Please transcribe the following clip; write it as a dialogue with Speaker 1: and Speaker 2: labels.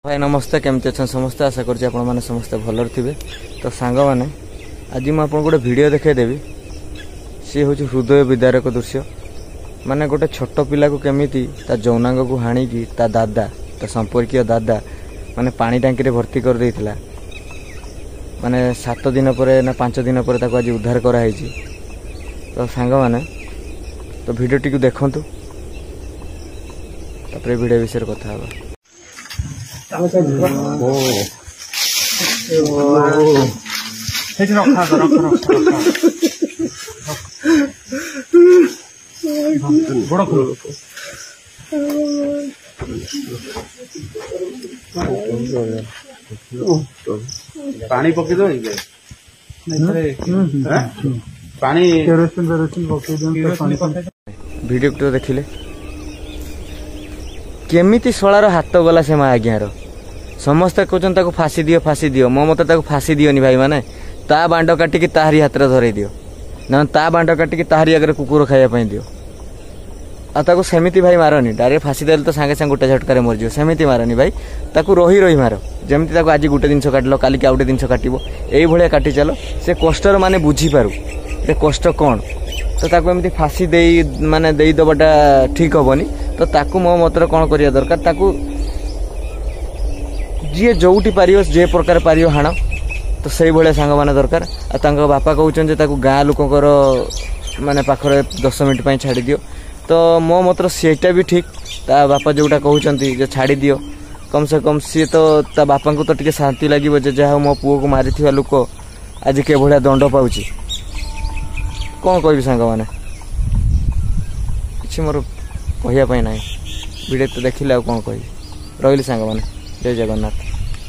Speaker 1: भाई नमस्ते केमती अच्छा समस्ते आशा करुँच आपने समस्ते भलर थे। तो सांग मैंने आज मुझे गोटे वीडियो देखदेवी सी हूँ हृदय विदारक दृश्य माने गोटे छोट पिला को केमिति ता जौनांग को हाणिकी ता दादा ता संपर्कीय दादा माने पानी टांकी भर्ती कर देइथिला माने 7 दिन पर ना 5 दिन पर ताको आज उद्धार कराई। तो सांग मैंने तो वीडियो टी देखंतु तापर वीडियो विषय कथा हबा।
Speaker 2: पानी पके दो पानी
Speaker 1: वीडियो तो देखिले केमिति शଳାର हाथ गला से माँ आज्ञार समस्ते कहते फाँसी दियो मो मत फाँसी दियोनी भाई माने ता बांड काटिकी ताहारी हाथ धरई दियो ना ता बांड काटिकी ताहारी आगे कुकुर खाइबा दियो आ सेमिति भाई मारनी डायरेक्ट फाँसी देले तो सांगे सांगे गोटे झटकार मरज सेमिति मारनी भाई ताकू रही रही मार जमी आज गोटे जिन काटल काली आउ गोटे जिन काटो यही काटि चल से कष्टर माने बुझीपारू से कष्ट कौन तो ताकू एमती फाँसी दे माने देदेवाटा ठीक हेनी। तो ताकू मो मतर कौन करिया दरकार ताकू जी जोटी पारियो जे प्रकार पारियो हाण तो से भाया सांग मैंने दरकार आ बापा कहते गाँ लोकर माने पाखरे 10 मिनट छाड़ी दियो। तो मो मतर सेटा भी ठीक ता बापा जोटा कहते जो छाड़ी दियो कम से कम सी तो ता बापा को तो टिके शांति लगे जहाँ मो पुओ को मारी लोक आज के भाया दंड पाऊँच कौन कह सांग मैंने कि मोर कहवाई ना वीडियो तो देखिले कौन कह रही सांग मैंने जय जगन्नाथ।